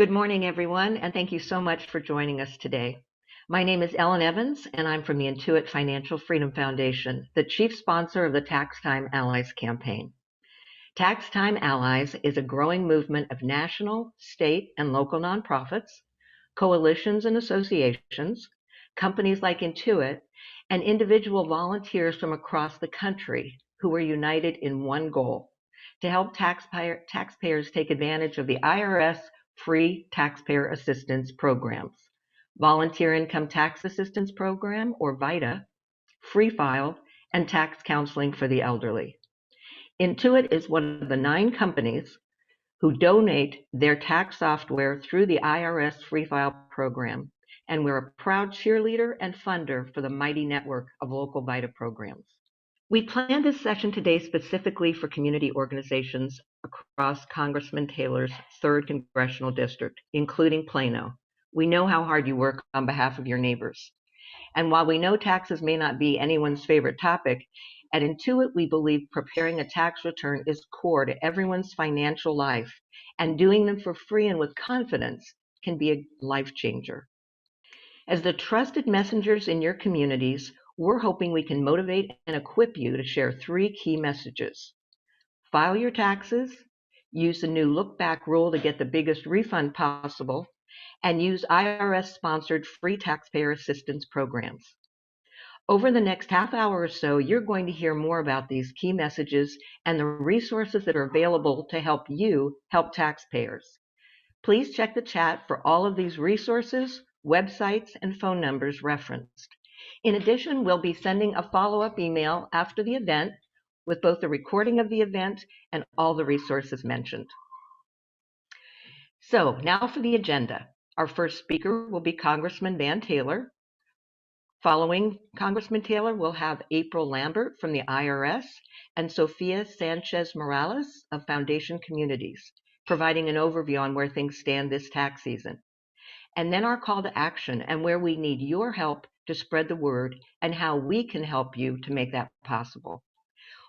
Good morning, everyone, and thank you so much for joining us today. My name is Ellen Evans, and I'm from the Intuit Financial Freedom Foundation, the chief sponsor of the Tax Time Allies campaign. Tax Time Allies is a growing movement of national, state, and local nonprofits, coalitions and associations, companies like Intuit, and individual volunteers from across the country who are united in one goal: to help taxpayers take advantage of the IRS free taxpayer assistance programs, Volunteer Income Tax Assistance Program, or VITA, Free File, and tax counseling for the elderly. Intuit is one of the 9 companies who donate their tax software through the IRS Free File program, and we're a proud cheerleader and funder for the mighty network of local VITA programs. We planned this session today specifically for community organizations across Congressman Taylor's 3rd Congressional District, including Plano. We know how hard you work on behalf of your neighbors. And while we know taxes may not be anyone's favorite topic, at Intuit we believe preparing a tax return is core to everyone's financial life, and doing them for free and with confidence can be a life changer. As the trusted messengers in your communities, we're hoping we can motivate and equip you to share 3 key messages. File your taxes, use the new look-back rule to get the biggest refund possible, and use IRS-sponsored free taxpayer assistance programs. Over the next half hour or so, you're going to hear more about these key messages and the resources that are available to help you help taxpayers. Please check the chat for all of these resources, websites, and phone numbers referenced. In addition, we'll be sending a follow-up email after the event with both the recording of the event and all the resources mentioned. So now for the agenda. Our first speaker will be Congressman Van Taylor. Following Congressman Taylor, we'll have April Lambert from the IRS and Sophia Sanchez Morales of Foundation Communities, providing an overview on where things stand this tax season. And then our call to action and where we need your help to spread the word and how we can help you to make that possible.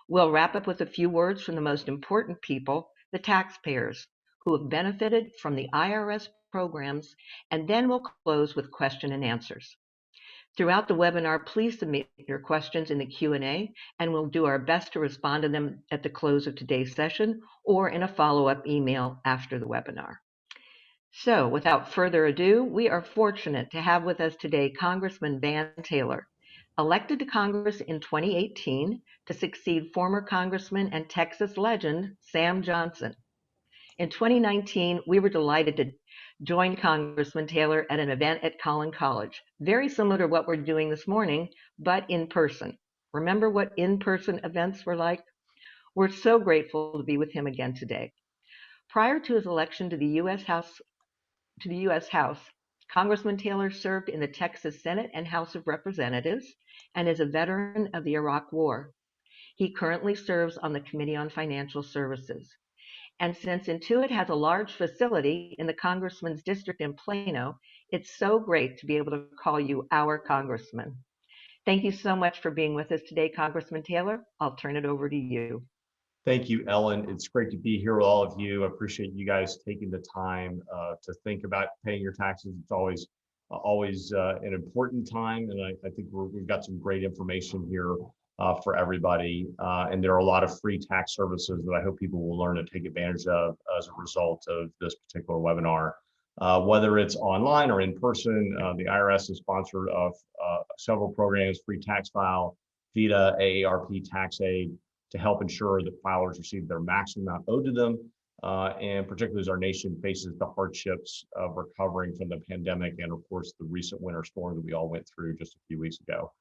We'll wrap up with a few words from the most important people, the taxpayers, who have benefited from the IRS programs, and then we'll close with question and answers. Throughout the webinar, please submit your questions in the Q&A, and we'll do our best to respond to them at the close of today's session or in a follow-up email after the webinar. So, without further ado, we are fortunate to have with us today Congressman Van Taylor, elected to Congress in 2018 to succeed former Congressman and Texas legend Sam Johnson. In 2019, we were delighted to join Congressman Taylor at an event at Collin College, very similar to what we're doing this morning, but in person. Remember what in-person events were like? We're so grateful to be with him again today. Prior to his election to the U.S. House, Congressman Taylor served in the Texas Senate and House of Representatives and is a veteran of the Iraq War. He currently serves on the Committee on Financial Services. And since Intuit has a large facility in the Congressman's district in Plano, it's so great to be able to call you our Congressman. Thank you so much for being with us today, Congressman Taylor. I'll turn it over to you. Thank you, Ellen. It's great to be here with all of you. I appreciate you guys taking the time to think about paying your taxes. It's always an important time, and I think we've got some great information here for everybody. And there are a lot of free tax services that I hope people will learn to take advantage of as a result of this particular webinar. Whether it's online or in person, the IRS is sponsored of several programs: Free Tax File, VITA, AARP Tax Aid, to help ensure that filers receive their maximum amount owed to them, and particularly as our nation faces the hardships of recovering from the pandemic and, of course, the recent winter storm that we all went through just a few weeks ago.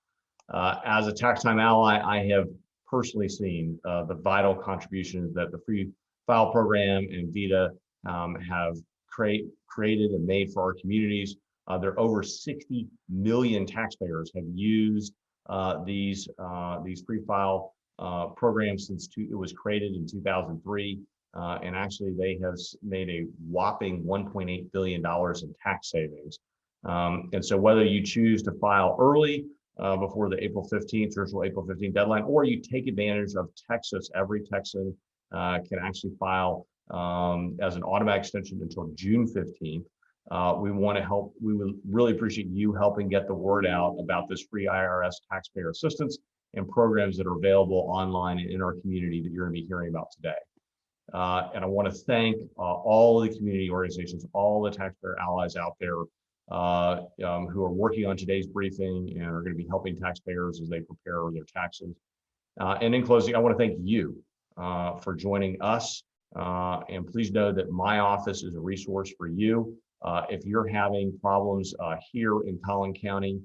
As a Tax Time ally, I have personally seen the vital contributions that the Free File program and VITA have created and made for our communities. There are over 60 million taxpayers have used these Free File programs since it was created in 2003, and actually they have made a whopping $1.8 billion in tax savings. And so whether you choose to file early before the traditional April 15th deadline, or you take advantage of Texas, every Texan can actually file as an automatic extension until June 15th. We want to help. We would really appreciate you helping get the word out about this free IRS taxpayer assistance and programs that are available online and in our community that you're going to be hearing about today. And I want to thank all of the community organizations, all the taxpayer allies out there who are working on today's briefing and are going to be helping taxpayers as they prepare their taxes. And in closing, I want to thank you for joining us. And please know that my office is a resource for you. If you're having problems here in Collin County,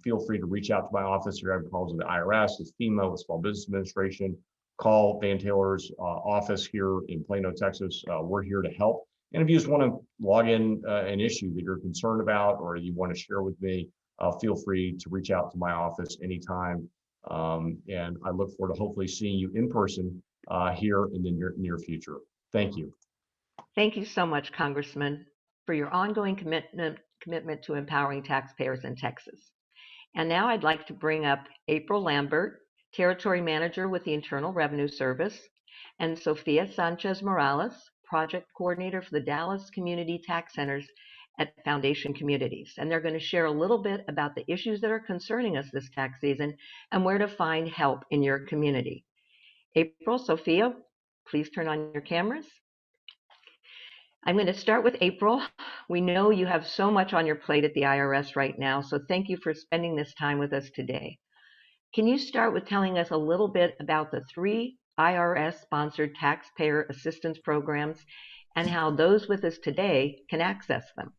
feel free to reach out to my office. If you're having problems with the IRS, with FEMA, with Small Business Administration, call Van Taylor's office here in Plano, Texas. We're here to help. And if you just want to log in an issue that you're concerned about or you want to share with me, feel free to reach out to my office anytime. And I look forward to hopefully seeing you in person here in the near future. Thank you. Thank you so much, Congressman, for your ongoing commitment to empowering taxpayers in Texas. And now I'd like to bring up April Lambert, Territory Manager with the Internal Revenue Service, and Sofia Sanchez Morales, Project Coordinator for the Dallas Community Tax Centers at Foundation Communities. And they're going to share a little bit about the issues that are concerning us this tax season and where to find help in your community. April, Sofia, please turn on your cameras. I'm going to start with April. We know you have so much on your plate at the IRS right now, so thank you for spending this time with us today. Can you start with telling us a little bit about the 3 IRS-sponsored taxpayer assistance programs and how those with us today can access them?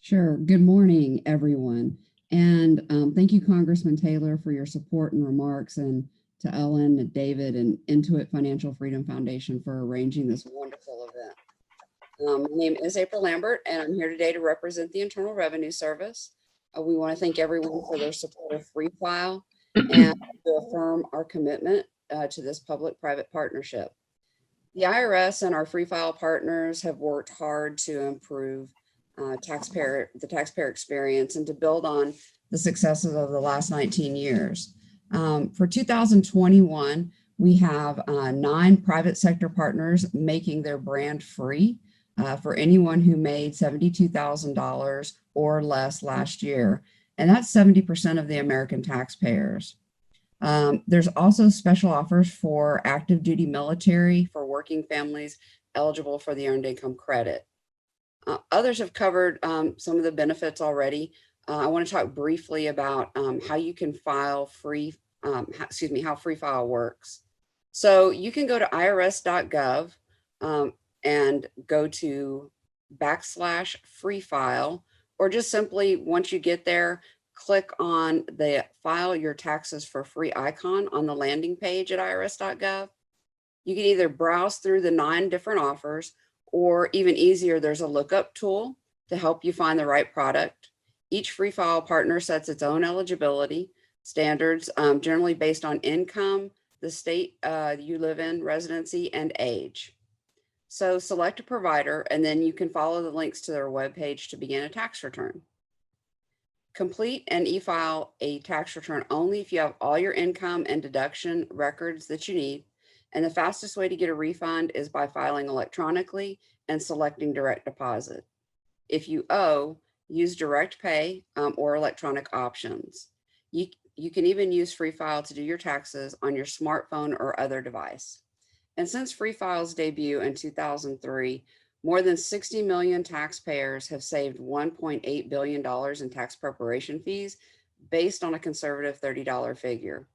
Sure. Good morning, everyone. And thank you, Congressman Taylor, for your support and remarks, and to Ellen and David and Intuit Financial Freedom Foundation for arranging this wonderful event. My name is April Lambert, and I'm here today to represent the Internal Revenue Service. We want to thank everyone for their support of Free File and to affirm our commitment to this public-private partnership. The IRS and our Free File partners have worked hard to improve the taxpayer experience and to build on the successes of the last 19 years. For 2021, we have 9 private sector partners making their brand free for anyone who made $72,000 or less last year. And that's 70% of the American taxpayers. There's also special offers for active duty military for working families eligible for the Earned Income Credit. Others have covered some of the benefits already. I want to talk briefly about how you can file free, how Free File works. So you can go to irs.gov and go to /free file, or just simply, once you get there, click on the File Your Taxes for Free icon on the landing page at irs.gov. You can either browse through the 9 different offers, or even easier, there's a lookup tool to help you find the right product. Each Free File partner sets its own eligibility standards, generally based on income, the state you live in, residency, and age. So select a provider, and then you can follow the links to their webpage to begin a tax return. Complete and e-file a tax return only if you have all your income and deduction records that you need. And the fastest way to get a refund is by filing electronically and selecting direct deposit. If you owe, use direct pay or electronic options. You can even use Free File to do your taxes on your smartphone or other device. And since Free File's debut in 2003, more than 60 million taxpayers have saved $1.8 billion in tax preparation fees based on a conservative $30 figure.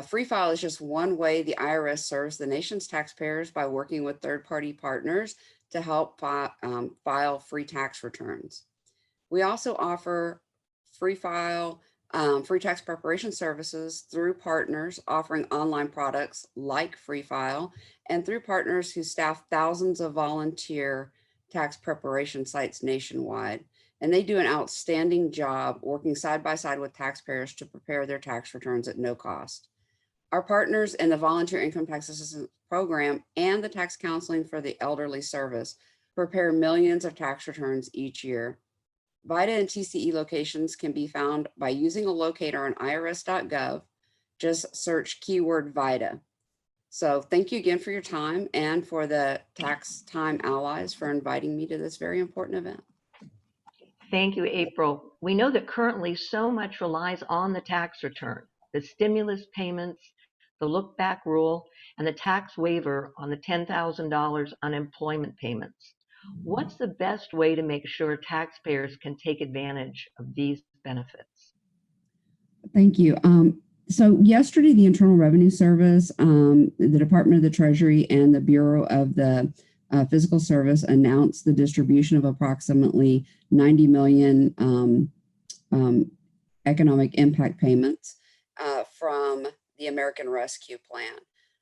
Free File is just one way the IRS serves the nation's taxpayers by working with third-party partners to help file free tax returns. We also offer Free File free tax preparation services through partners offering online products like Free File, and through partners who staff thousands of volunteer tax preparation sites nationwide. And they do an outstanding job working side by side with taxpayers to prepare their tax returns at no cost. Our partners in the Volunteer Income Tax Assistance Program and the Tax Counseling for the Elderly Service prepare millions of tax returns each year. VITA and TCE locations can be found by using a locator on irs.gov. Just search keyword VITA. So thank you again for your time and for the Tax Time Allies for inviting me to this very important event. Thank you, April. We know that currently so much relies on the tax return, the stimulus payments, the look back rule, and the tax waiver on the $10,000 unemployment payments. What's the best way to make sure taxpayers can take advantage of these benefits? Thank you. So yesterday, the Internal Revenue Service, the Department of the Treasury, and the Bureau of the Fiscal Service announced the distribution of approximately 90 million economic impact payments from the American Rescue Plan.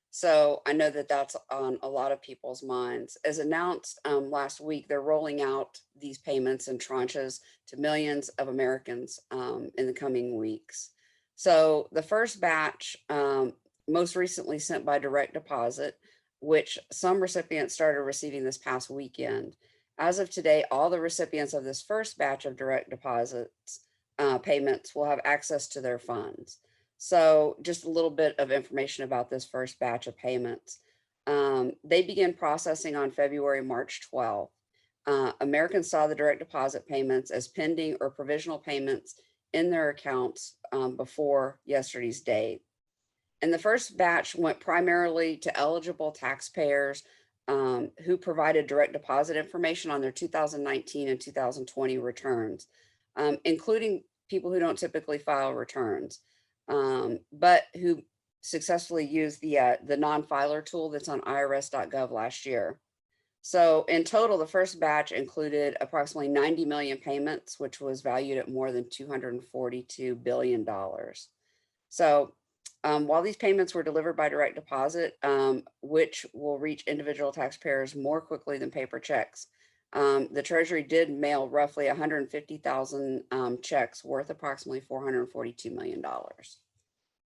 So I know that that's on a lot of people's minds. As announced last week, they're rolling out these payments in tranches to millions of Americans in the coming weeks. So the first batch, most recently sent by direct deposit, which some recipients started receiving this past weekend. As of today, all the recipients of this first batch of direct deposits payments will have access to their funds. So just a little bit of information about this first batch of payments. They began processing on March 12th. Americans saw the direct deposit payments as pending or provisional payments in their accounts before yesterday's date. And the first batch went primarily to eligible taxpayers who provided direct deposit information on their 2019 and 2020 returns, including people who don't typically file returns, but who successfully used the non-filer tool that's on irs.gov last year. So in total, the first batch included approximately 90 million payments, which was valued at more than $242 billion. So while these payments were delivered by direct deposit, which will reach individual taxpayers more quickly than paper checks, the Treasury did mail roughly 150,000 checks worth approximately $442 million.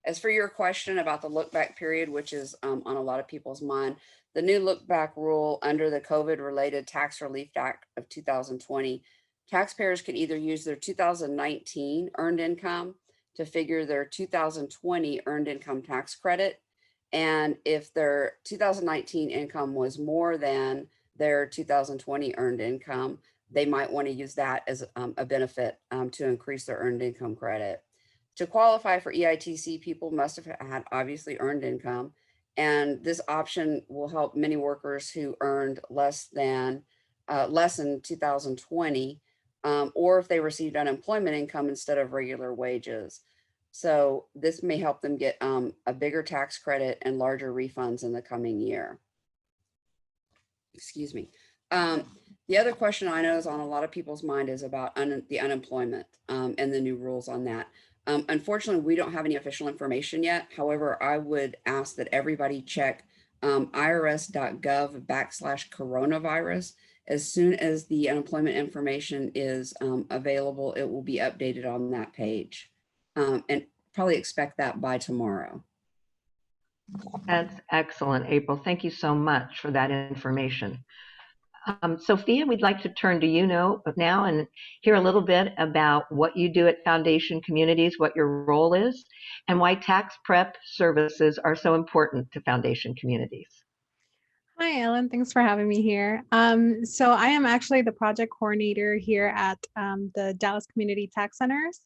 As for your question about the look back period, which is on a lot of people's mind, the new look back rule under the COVID related Tax Relief Act of 2020, taxpayers can either use their 2019 earned income to figure their 2020 earned income tax credit. And if their 2019 income was more than their 2020 earned income, they might want to use that as a benefit to increase their earned income credit. To qualify for EITC, people must have had obviously earned income, and this option will help many workers who earned less than 2020, or if they received unemployment income instead of regular wages. So this may help them get a bigger tax credit and larger refunds in the coming year. Excuse me. The other question I know is on a lot of people's mind is about the unemployment and the new rules on that. Unfortunately, we don't have any official information yet. However, I would ask that everybody check irs.gov/coronavirus. As soon as the unemployment information is available, it will be updated on that page. And probably expect that by tomorrow. That's excellent, April. Thank you so much for that information. Sophia, we'd like to turn to you now and hear a little bit about what you do at Foundation Communities, what your role is, and why tax prep services are so important to Foundation Communities. Hi, Ellen. Thanks for having me here. So I am actually the project coordinator here at the Dallas Community Tax Centers.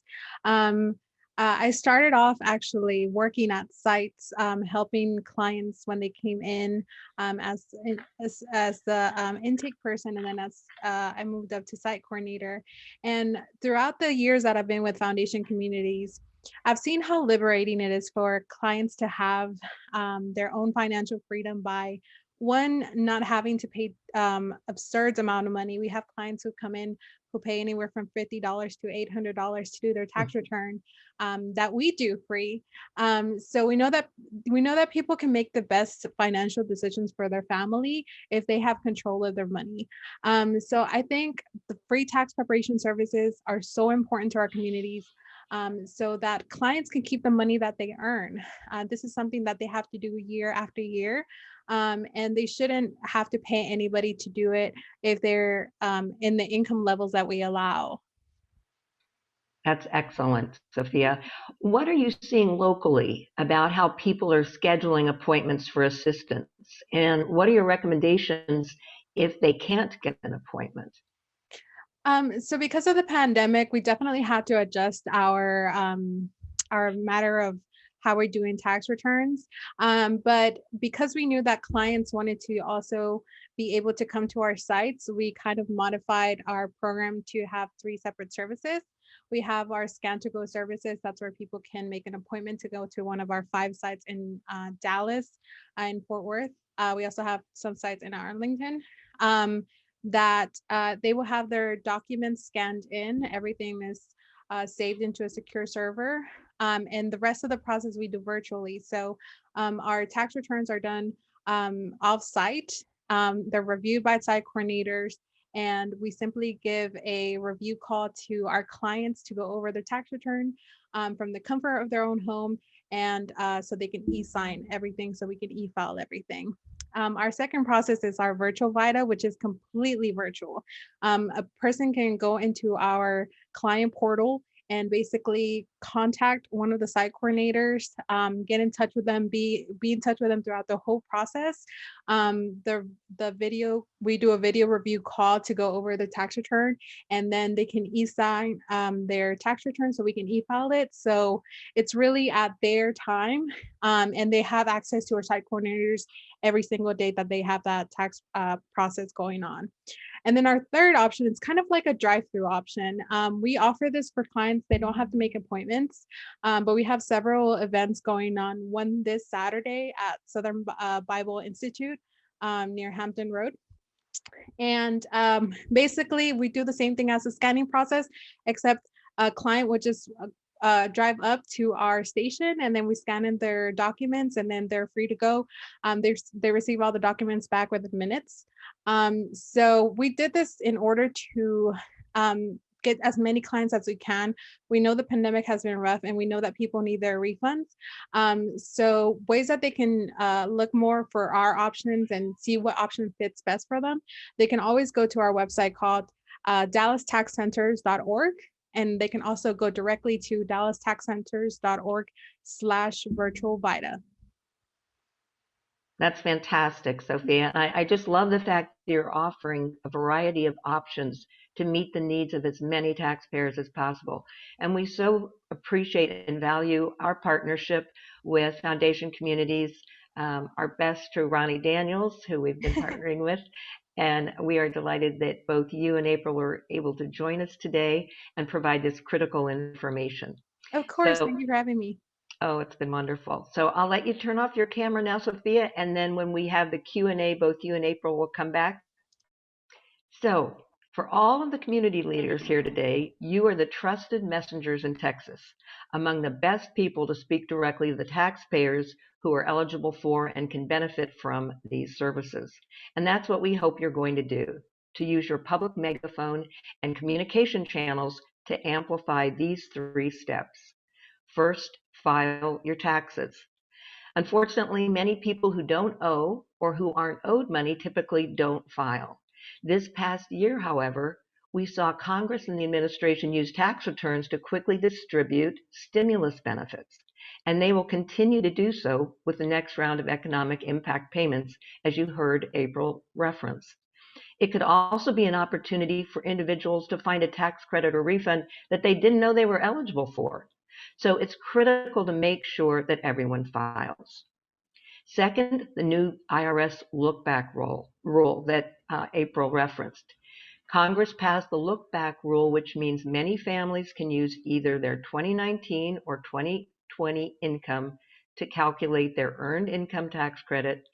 I started off actually working at sites, helping clients when they came in as the intake person, and then as I moved up to site coordinator. And throughout the years that I've been with Foundation Communities, I've seen how liberating it is for clients to have their own financial freedom by not having to pay absurd amount of money. We have clients who come in who pay anywhere from $50 to $800 to do their tax return that we do free. So we know that people can make the best financial decisions for their family if they have control of their money. So I think the free tax preparation services are so important to our communities. So that clients can keep the money that they earn. This is something that they have to do year after year. And they shouldn't have to pay anybody to do it if they're in the income levels that we allow. That's excellent, Sophia. What are you seeing locally about how people are scheduling appointments for assistance? And what are your recommendations if they can't get an appointment? So because of the pandemic, we definitely had to adjust our matter of how we're doing tax returns. But because we knew that clients wanted to also be able to come to our sites, we kind of modified our program to have three separate services. We have our scan to go services. That's where people can make an appointment to go to one of our 5 sites in Dallas and Fort Worth. We also have some sites in Arlington. That they will have their documents scanned in. Everything is saved into a secure server. And the rest of the process we do virtually. So our tax returns are done off-site. They're reviewed by site coordinators, and we simply give a review call to our clients to go over their tax return from the comfort of their own home, and so they can e-sign everything, so we can e-file everything. Our second process is our virtual VITA, which is completely virtual. A person can go into our client portal and basically contact one of the site coordinators, get in touch with them, be in touch with them throughout the whole process. The video, we do a video review call to go over the tax return, and then they can e-sign their tax return so we can e-file it. So it's really at their time, and they have access to our site coordinators every single day that they have that tax process going on. And then our third option is kind of like a drive-through option. We offer this for clients. They don't have to make appointments, but we have several events going on. One this Saturday at Southern Bible Institute near Hampton Road. And basically, we do the same thing as the scanning process, except a client would just drive up to our station, and then we scan in their documents, and then they're free to go. They receive all the documents back within minutes. So we did this in order to get as many clients as we can. We know the pandemic has been rough, and we know that people need their refunds. So ways that they can look more for our options and see what option fits best for them, they can always go to our website called dallastaxcenters.org. And they can also go directly to dallastaxcenters.org/virtual VITA. That's fantastic, Sophia. And I just love the fact that you're offering a variety of options to meet the needs of as many taxpayers as possible. And we so appreciate and value our partnership with Foundation Communities. Our best to Ronnie Daniels, who we've been partnering with. And we are delighted that both you and April were able to join us today and provide this critical information. Of course, thank you for having me. Oh, it's been wonderful. So I'll let you turn off your camera now, Sophia, and then when we have the Q&A, both you and April will come back. So for all of the community leaders here today, you are the trusted messengers in Texas, among the best people to speak directly to the taxpayers who are eligible for and can benefit from these services. And that's what we hope you're going to do, to use your public megaphone and communication channels to amplify these 3 steps. First, file your taxes. Unfortunately, many people who don't owe or who aren't owed money typically don't file. This past year, however, we saw Congress and the administration use tax returns to quickly distribute stimulus benefits, and they will continue to do so with the next round of economic impact payments, as you heard April reference. It could also be an opportunity for individuals to find a tax credit or refund that they didn't know they were eligible for. So it's critical to make sure that everyone files. Second, the new IRS look-back rule that April referenced. Congress passed the look-back rule, which means many families can use either their 2019 or 2020 income to calculate their earned income tax credit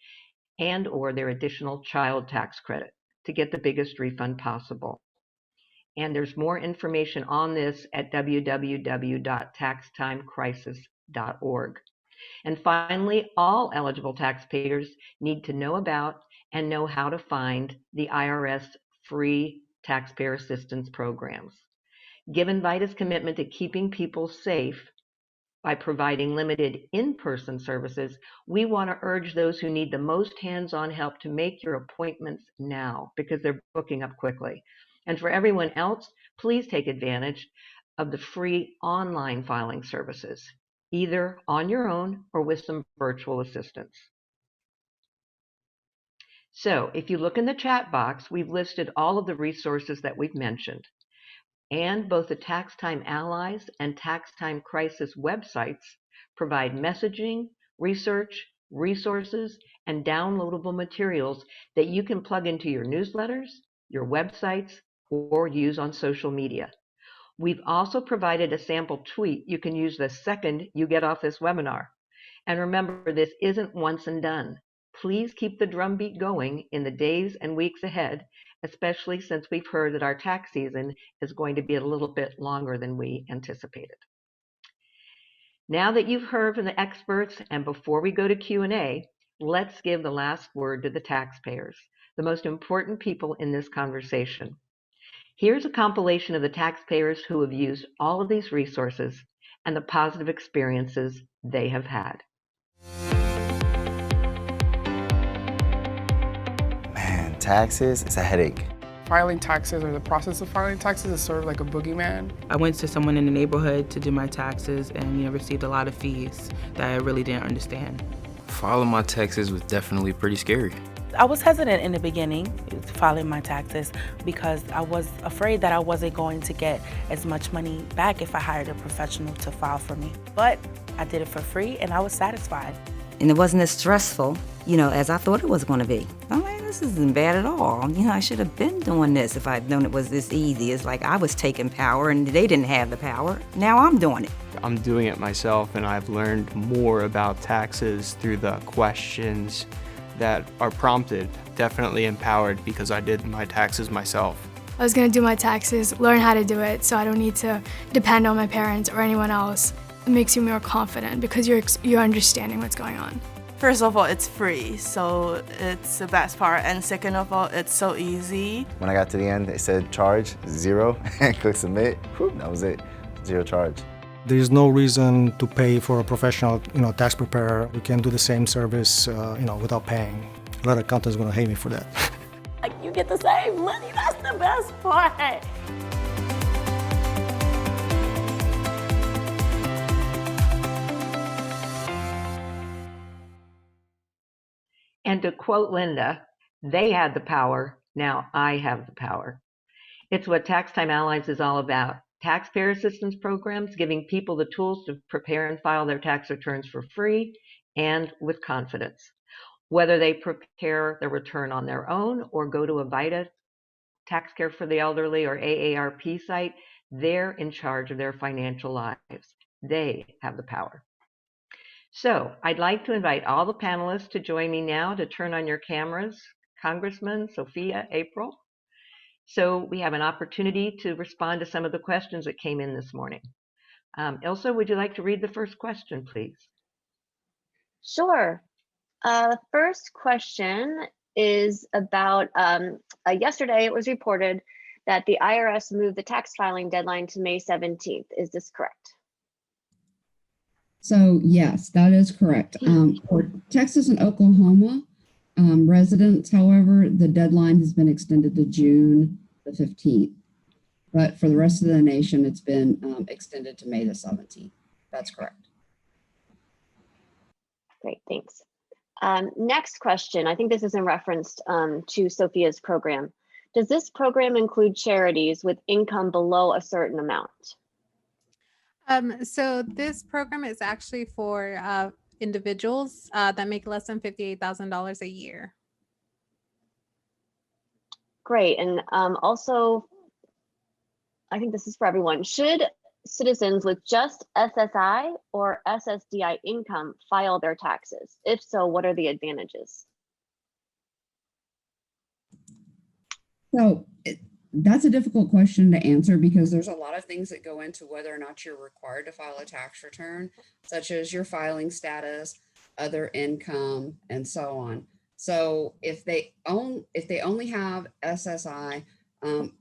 and or their additional child tax credit to get the biggest refund possible. And there's more information on this at www.taxtimecrisis.org. And finally, all eligible taxpayers need to know about and know how to find the IRS free taxpayer assistance programs. Given VITA's commitment to keeping people safe by providing limited in-person services, we want to urge those who need the most hands-on help to make your appointments now because they're booking up quickly. And for everyone else, please take advantage of the free online filing services, either on your own or with some virtual assistance. So if you look in the chat box, we've listed all of the resources that we've mentioned. And both the Tax Time Allies and Tax Time Crisis websites provide messaging, research, resources, and downloadable materials that you can plug into your newsletters, your websites, or use on social media. We've also provided a sample tweet you can use the second you get off this webinar. And remember, this isn't once and done. Please keep the drumbeat going in the days and weeks ahead, especially since we've heard that our tax season is going to be a little bit longer than we anticipated. Now that you've heard from the experts and before we go to Q&A, let's give the last word to the taxpayers, the most important people in this conversation. Here's a compilation of the taxpayers who have used all of these resources and the positive experiences they have had. Man, taxes is a headache. Filing taxes, or the process of filing taxes, is sort of like a boogeyman. I went to someone in the neighborhood to do my taxes and received a lot of fees that I really didn't understand. Filing my taxes was definitely pretty scary. I was hesitant in the beginning filing my taxes because I was afraid that I wasn't going to get as much money back if I hired a professional to file for me. But I did it for free and I was satisfied. And it wasn't as stressful, as I thought it was going to be. I'm like, this isn't bad at all. I should have been doing this if I'd known it was this easy. It's like I was taking power and they didn't have the power. Now I'm doing it. I'm doing it myself, and I've learned more about taxes through the questions that are prompted. Definitely empowered because I did my taxes myself. I was going to do my taxes, learn how to do it so I don't need to depend on my parents or anyone else. It makes you more confident because you're understanding what's going on. First of all, it's free, so it's the best part. And second of all, it's so easy. When I got to the end, it said charge, 0, and click submit. Whew, that was it, 0 charge. There's no reason to pay for a professional, tax preparer. We can do the same service, without paying. A lot of accountants are going to hate me for that. Like, you get to save money. That's the best part. And to quote Linda, they had the power, now I have the power. It's what Tax Time Allies is all about. Taxpayer assistance programs giving people the tools to prepare and file their tax returns for free and with confidence. Whether they prepare their return on their own or go to a VITA, Tax Care for the Elderly, or AARP site, they're in charge of their financial lives. They have the power. So I'd like to invite all the panelists to join me now to turn on your cameras. Congressman, Sophia, April. So we have an opportunity to respond to some of the questions that came in this morning. Ilsa, would you like to read the first question, please? Sure. The first question is about, yesterday it was reported that the IRS moved the tax filing deadline to May 17th. Is this correct? So yes, that is correct. For Texas and Oklahoma residents, however, the deadline has been extended to June the 15th. But for the rest of the nation, it's been extended to May the 17th. That's correct. Great, thanks. Next question. I think this is in reference to Sophia's program. Does this program include charities with income below a certain amount? So this program is actually for individuals that make less than $58,000 a year. Great. And also, I think this is for everyone. Should citizens with just SSI or SSDI income file their taxes? If so, what are the advantages? So that's a difficult question to answer because there's a lot of things that go into whether or not you're required to file a tax return, such as your filing status, other income, and so on. So if they only have SSI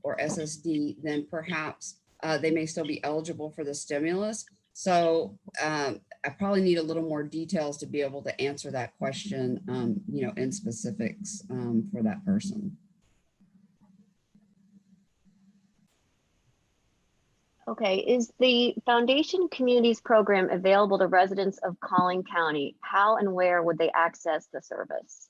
or SSD, then perhaps they may still be eligible for the stimulus. So I probably need a little more details to be able to answer that question, in specifics for that person. Okay, is the Foundation Communities Program available to residents of Collin County? How and where would they access the service?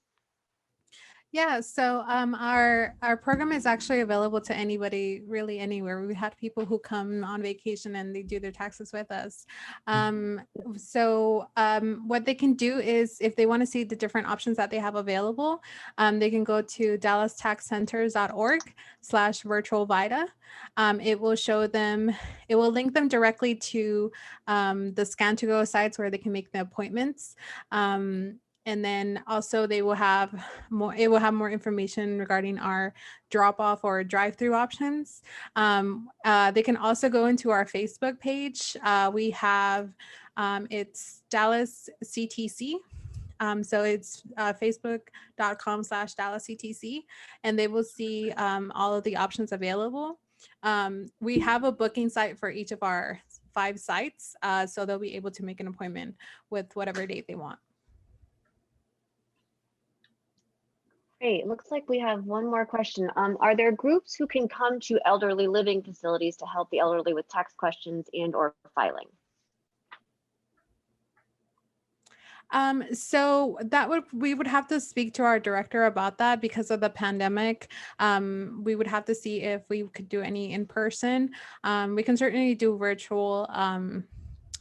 Yeah, so our program is actually available to anybody, really anywhere. We had people who come on vacation and they do their taxes with us. What they can do is, if they want to see the different options that they have available, they can go to dallastaxcenters.org/virtual VITA. It will show them, it will link them directly to the Scan to Go sites where they can make the appointments. And then also they will have more, it will have more information regarding our drop off or drive through options. They can also go into our Facebook page. We have, it's Dallas CTC. So it's facebook.com/DallasCTC, and they will see all of the options available. We have a booking site for each of our 5 sites, so they'll be able to make an appointment with whatever date they want. Great, looks like we have one more question. Are there groups who can come to elderly living facilities to help the elderly with tax questions and or filing? So we would have to speak to our director about that because of the pandemic. We would have to see if we could do any in person. We can certainly do virtual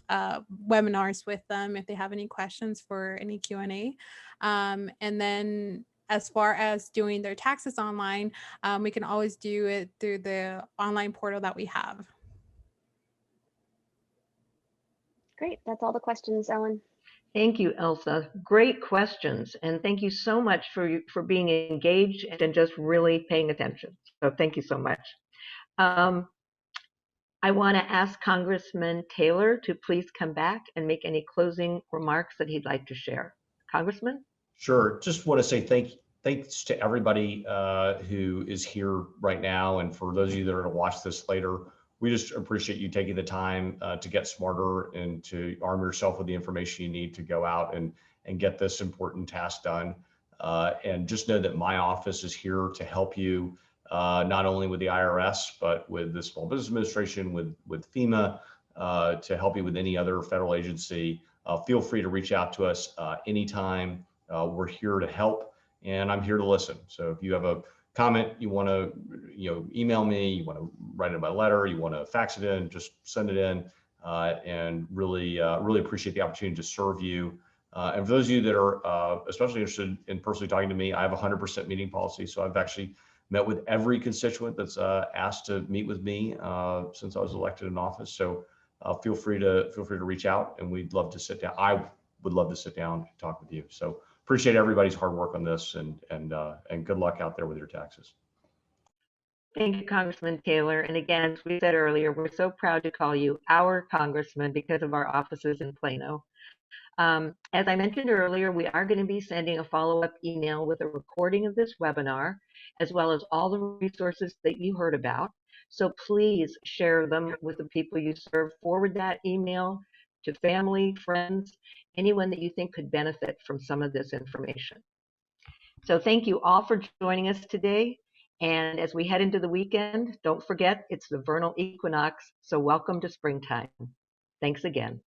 webinars with them if they have any questions for any Q&A. And then as far as doing their taxes online, we can always do it through the online portal that we have. Great, that's all the questions, Ellen. Thank you, Elsa. Great questions. And thank you so much for being engaged and just really paying attention. So thank you so much. I want to ask Congressman Taylor to please come back and make any closing remarks that he'd like to share. Congressman? Sure. Just want to say thanks to everybody who is here right now. And for those of you that are going to watch this later, we just appreciate you taking the time to get smarter and to arm yourself with the information you need to go out and get this important task done. And just know that my office is here to help you, not only with the IRS, but with the Small Business Administration, with FEMA, to help you with any other federal agency. Feel free to reach out to us anytime. We're here to help, and I'm here to listen. So if you have a comment, you want to email me, you want to write it by letter, you want to fax it in, just send it in, and really appreciate the opportunity to serve you. And for those of you that are especially interested in personally talking to me, I have a 100% meeting policy. So I've actually met with every constituent that's asked to meet with me since I was elected in office. So feel free to reach out, and we'd love to sit down. I would love to sit down and talk with you. So appreciate everybody's hard work on this, and good luck out there with your taxes. Thank you, Congressman Taylor. And again, as we said earlier, we're so proud to call you our congressman because of our offices in Plano. As I mentioned earlier, we are going to be sending a follow-up email with a recording of this webinar, as well as all the resources that you heard about. So please share them with the people you serve. Forward that email to family, friends, anyone that you think could benefit from some of this information. So thank you all for joining us today. And as we head into the weekend, don't forget, it's the vernal equinox, so welcome to springtime. Thanks again.